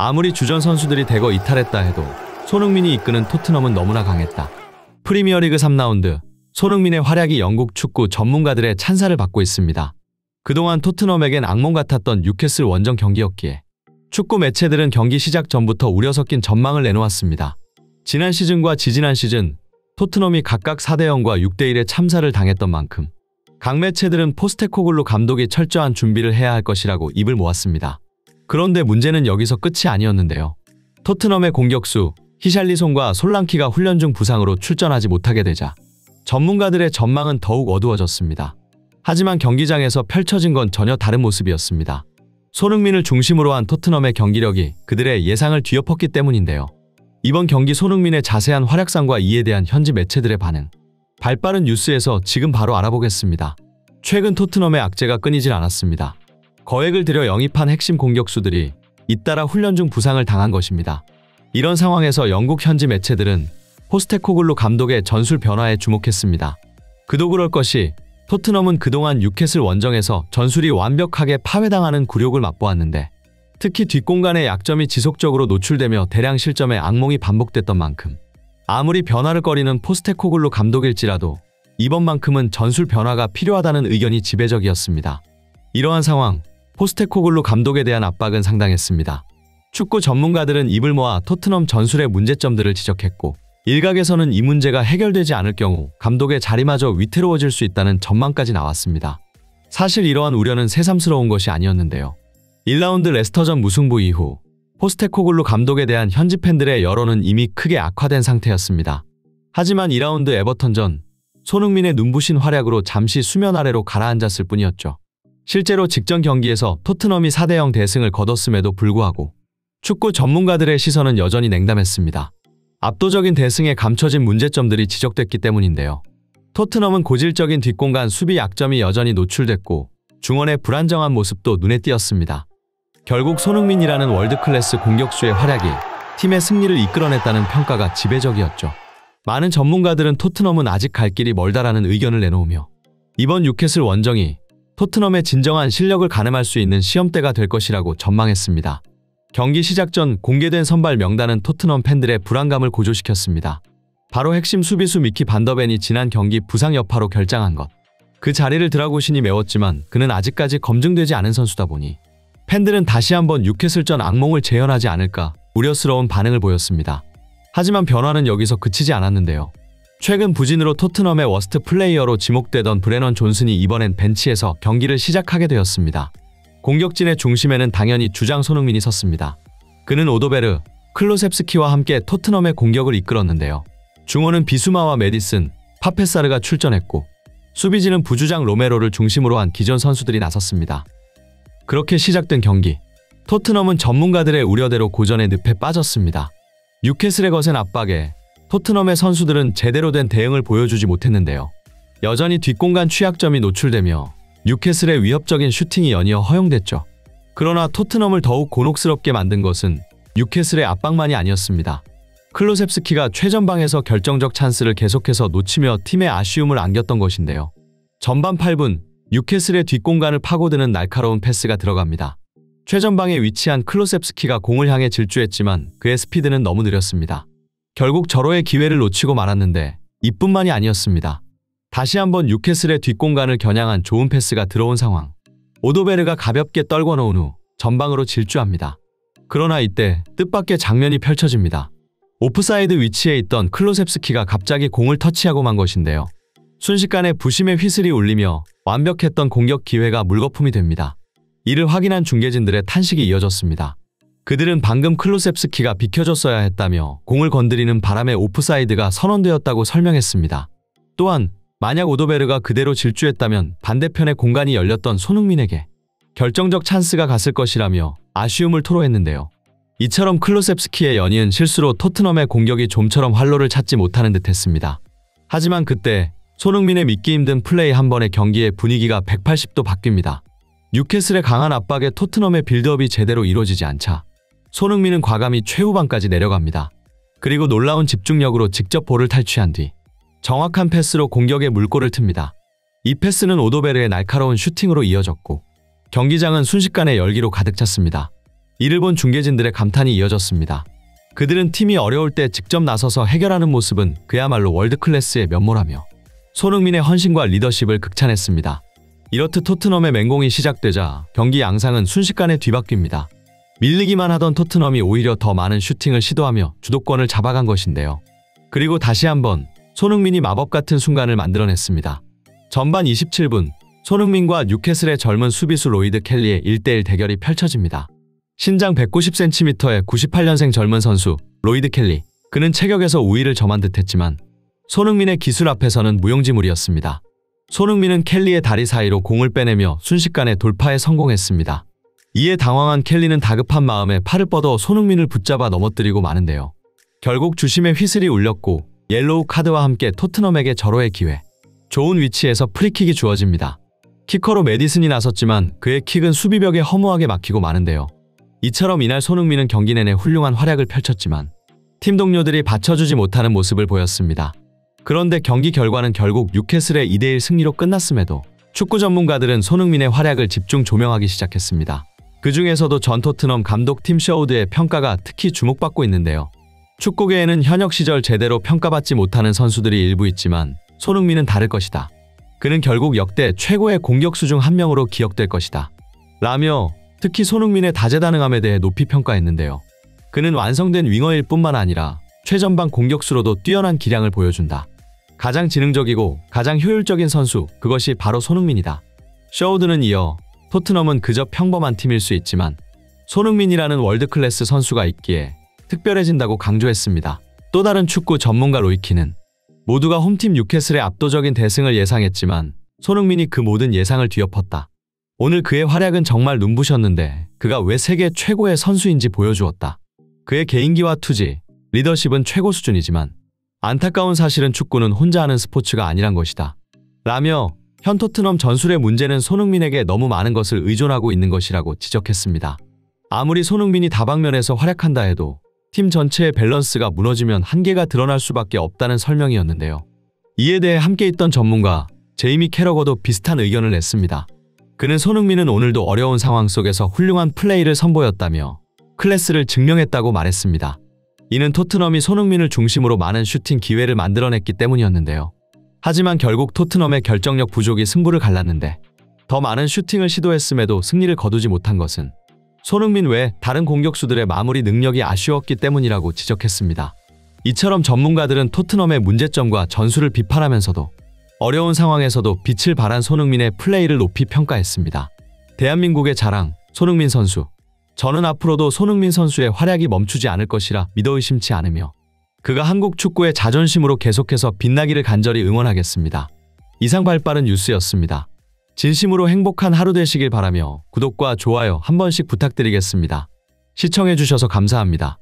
아무리 주전 선수들이 대거 이탈했다 해도 손흥민이 이끄는 토트넘은 너무나 강했다. 프리미어리그 3라운드, 손흥민의 활약이 영국 축구 전문가들의 찬사를 받고 있습니다. 그동안 토트넘에겐 악몽 같았던 뉴캐슬 원정 경기였기에 축구 매체들은 경기 시작 전부터 우려 섞인 전망을 내놓았습니다. 지난 시즌과 지지난 시즌 토트넘이 각각 4대0과 6대1의 참사를 당했던 만큼 각 매체들은 포스테코글루 감독이 철저한 준비를 해야 할 것이라고 입을 모았습니다. 그런데 문제는 여기서 끝이 아니었는데요. 토트넘의 공격수 히샬리송과 솔랑키가 훈련 중 부상으로 출전하지 못하게 되자 전문가들의 전망은 더욱 어두워졌습니다. 하지만 경기장에서 펼쳐진 건 전혀 다른 모습이었습니다. 손흥민을 중심으로 한 토트넘의 경기력이 그들의 예상을 뒤엎었기 때문인데요. 이번 경기 손흥민의 자세한 활약상과 이에 대한 현지 매체들의 반응, 발빠른 뉴스에서 지금 바로 알아보겠습니다. 최근 토트넘의 악재가 끊이질 않았습니다. 거액을 들여 영입한 핵심 공격수들이 잇따라 훈련 중 부상을 당한 것입니다. 이런 상황에서 영국 현지 매체들은 포스테코글루 감독의 전술 변화에 주목했습니다. 그도 그럴 것이 토트넘은 그동안 뉴캐슬 원정에서 전술이 완벽하게 파괴당하는 굴욕을 맛보았는데 특히 뒷공간의 약점이 지속적으로 노출되며 대량 실점의 악몽이 반복됐던 만큼 아무리 변화를 꺼리는 포스테코글루 감독일지라도 이번만큼은 전술 변화가 필요하다는 의견이 지배적이었습니다. 이러한 상황, 포스테코글루 감독에 대한 압박은 상당했습니다. 축구 전문가들은 입을 모아 토트넘 전술의 문제점들을 지적했고 일각에서는 이 문제가 해결되지 않을 경우 감독의 자리마저 위태로워질 수 있다는 전망까지 나왔습니다. 사실 이러한 우려는 새삼스러운 것이 아니었는데요. 1라운드 레스터전 무승부 이후 포스테코글루 감독에 대한 현지 팬들의 여론은 이미 크게 악화된 상태였습니다. 하지만 2라운드 에버턴전, 손흥민의 눈부신 활약으로 잠시 수면 아래로 가라앉았을 뿐이었죠. 실제로 직전 경기에서 토트넘이 4대0 대승을 거뒀음에도 불구하고 축구 전문가들의 시선은 여전히 냉담했습니다. 압도적인 대승에 감춰진 문제점들이 지적됐기 때문인데요. 토트넘은 고질적인 뒷공간 수비 약점이 여전히 노출됐고 중원의 불안정한 모습도 눈에 띄었습니다. 결국 손흥민이라는 월드클래스 공격수의 활약이 팀의 승리를 이끌어냈다는 평가가 지배적이었죠. 많은 전문가들은 토트넘은 아직 갈 길이 멀다라는 의견을 내놓으며 이번 뉴캐슬 원정이 토트넘의 진정한 실력을 가늠할 수 있는 시험대가 될 것이라고 전망했습니다. 경기 시작 전 공개된 선발 명단은 토트넘 팬들의 불안감을 고조시켰습니다. 바로 핵심 수비수 미키 반더벤이 지난 경기 부상 여파로 결장한 것. 그 자리를 드라구신이 메웠지만 그는 아직까지 검증되지 않은 선수다 보니 팬들은 다시 한번 뉴캐슬전 악몽을 재현하지 않을까 우려스러운 반응을 보였습니다. 하지만 변화는 여기서 그치지 않았는데요. 최근 부진으로 토트넘의 워스트 플레이어로 지목되던 브레넌 존슨이 이번엔 벤치에서 경기를 시작하게 되었습니다. 공격진의 중심에는 당연히 주장 손흥민이 섰습니다. 그는 오도베르, 클로셉스키와 함께 토트넘의 공격을 이끌었는데요. 중원은 비수마와 메디슨, 파페사르가 출전했고 수비진은 부주장 로메로를 중심으로 한 기존 선수들이 나섰습니다. 그렇게 시작된 경기, 토트넘은 전문가들의 우려대로 고전의 늪에 빠졌습니다. 뉴캐슬의 거센 압박에 토트넘의 선수들은 제대로 된 대응을 보여주지 못했는데요. 여전히 뒷공간 취약점이 노출되며 뉴캐슬의 위협적인 슈팅이 연이어 허용됐죠. 그러나 토트넘을 더욱 곤혹스럽게 만든 것은 뉴캐슬의 압박만이 아니었습니다. 클로셉스키가 최전방에서 결정적 찬스를 계속해서 놓치며 팀의 아쉬움을 안겼던 것인데요. 전반 8분, 뉴캐슬의 뒷공간을 파고드는 날카로운 패스가 들어갑니다. 최전방에 위치한 클로셉스키가 공을 향해 질주했지만 그의 스피드는 너무 느렸습니다. 결국 절호의 기회를 놓치고 말았는데 이뿐만이 아니었습니다. 다시 한번 뉴캐슬의 뒷공간을 겨냥한 좋은 패스가 들어온 상황. 오도베르가 가볍게 떨궈 놓은 후 전방으로 질주합니다. 그러나 이때 뜻밖의 장면이 펼쳐집니다. 오프사이드 위치에 있던 클로셉스키가 갑자기 공을 터치하고 만 것인데요. 순식간에 부심의 휘슬이 울리며 완벽했던 공격 기회가 물거품이 됩니다. 이를 확인한 중계진들의 탄식이 이어졌습니다. 그들은 방금 클로셉스키가 비켜줬어야 했다며 공을 건드리는 바람에 오프사이드가 선언되었다고 설명했습니다. 또한 만약 오도베르가 그대로 질주했다면 반대편의 공간이 열렸던 손흥민에게 결정적 찬스가 갔을 것이라며 아쉬움을 토로했는데요. 이처럼 클로셉스키의 연이은 실수로 토트넘의 공격이 좀처럼 활로를 찾지 못하는 듯했습니다. 하지만 그때 손흥민의 믿기 힘든 플레이 한 번에 경기의 분위기가 180도 바뀝니다. 뉴캐슬의 강한 압박에 토트넘의 빌드업이 제대로 이루어지지 않자 손흥민은 과감히 최후방까지 내려갑니다. 그리고 놀라운 집중력으로 직접 볼을 탈취한 뒤 정확한 패스로 공격의 물꼬를 틉니다. 이 패스는 오도베르의 날카로운 슈팅으로 이어졌고 경기장은 순식간에 열기로 가득 찼습니다. 이를 본 중계진들의 감탄이 이어졌습니다. 그들은 팀이 어려울 때 직접 나서서 해결하는 모습은 그야말로 월드클래스의 면모라며 손흥민의 헌신과 리더십을 극찬했습니다. 이렇듯 토트넘의 맹공이 시작되자 경기 양상은 순식간에 뒤바뀝니다. 밀리기만 하던 토트넘이 오히려 더 많은 슈팅을 시도하며 주도권을 잡아간 것인데요. 그리고 다시 한번 손흥민이 마법 같은 순간을 만들어냈습니다. 전반 27분, 손흥민과 뉴캐슬의 젊은 수비수 로이드 켈리의 1대1 대결이 펼쳐집니다. 신장 190cm의 98년생 젊은 선수 로이드 켈리. 그는 체격에서 우위를 점한 듯했지만 손흥민의 기술 앞에서는 무용지물이었습니다. 손흥민은 켈리의 다리 사이로 공을 빼내며 순식간에 돌파에 성공했습니다. 이에 당황한 켈리는 다급한 마음에 팔을 뻗어 손흥민을 붙잡아 넘어뜨리고 마는데요. 결국 주심의 휘슬이 울렸고 옐로우 카드와 함께 토트넘에게 절호의 기회. 좋은 위치에서 프리킥이 주어집니다. 키커로 메디슨이 나섰지만 그의 킥은 수비벽에 허무하게 막히고 마는데요. 이처럼 이날 손흥민은 경기 내내 훌륭한 활약을 펼쳤지만 팀 동료들이 받쳐주지 못하는 모습을 보였습니다. 그런데 경기 결과는 결국 뉴캐슬의 2대1 승리로 끝났음에도 축구 전문가들은 손흥민의 활약을 집중 조명하기 시작했습니다. 그 중에서도 전 토트넘 감독 팀 셔우드의 평가가 특히 주목받고 있는데요. 축구계에는 현역 시절 제대로 평가받지 못하는 선수들이 일부 있지만 손흥민은 다를 것이다. 그는 결국 역대 최고의 공격수 중 한 명으로 기억될 것이다. 라며 특히 손흥민의 다재다능함에 대해 높이 평가했는데요. 그는 완성된 윙어일 뿐만 아니라 최전방 공격수로도 뛰어난 기량을 보여준다. 가장 지능적이고 가장 효율적인 선수, 그것이 바로 손흥민이다. 셔우드는 이어 토트넘은 그저 평범한 팀일 수 있지만 손흥민이라는 월드클래스 선수가 있기에 특별해진다고 강조했습니다. 또 다른 축구 전문가 로이키는 모두가 홈팀 뉴캐슬의 압도적인 대승을 예상했지만 손흥민이 그 모든 예상을 뒤엎었다. 오늘 그의 활약은 정말 눈부셨는데 그가 왜 세계 최고의 선수인지 보여주었다. 그의 개인기와 투지, 리더십은 최고 수준이지만 안타까운 사실은 축구는 혼자 하는 스포츠가 아니란 것이다. 라며 현 토트넘 전술의 문제는 손흥민에게 너무 많은 것을 의존하고 있는 것이라고 지적했습니다. 아무리 손흥민이 다방면에서 활약한다 해도 팀 전체의 밸런스가 무너지면 한계가 드러날 수밖에 없다는 설명이었는데요. 이에 대해 함께 있던 전문가 제이미 캐러거도 비슷한 의견을 냈습니다. 그는 손흥민은 오늘도 어려운 상황 속에서 훌륭한 플레이를 선보였다며 클래스를 증명했다고 말했습니다. 이는 토트넘이 손흥민을 중심으로 많은 슈팅 기회를 만들어냈기 때문이었는데요. 하지만 결국 토트넘의 결정력 부족이 승부를 갈랐는데 더 많은 슈팅을 시도했음에도 승리를 거두지 못한 것은 손흥민 외 다른 공격수들의 마무리 능력이 아쉬웠기 때문이라고 지적했습니다. 이처럼 전문가들은 토트넘의 문제점과 전술을 비판하면서도 어려운 상황에서도 빛을 발한 손흥민의 플레이를 높이 평가했습니다. 대한민국의 자랑, 손흥민 선수. 저는 앞으로도 손흥민 선수의 활약이 멈추지 않을 것이라 믿어 의심치 않으며 그가 한국 축구의 자존심으로 계속해서 빛나기를 간절히 응원하겠습니다. 이상 발빠른 뉴스였습니다. 진심으로 행복한 하루 되시길 바라며 구독과 좋아요 한 번씩 부탁드리겠습니다. 시청해주셔서 감사합니다.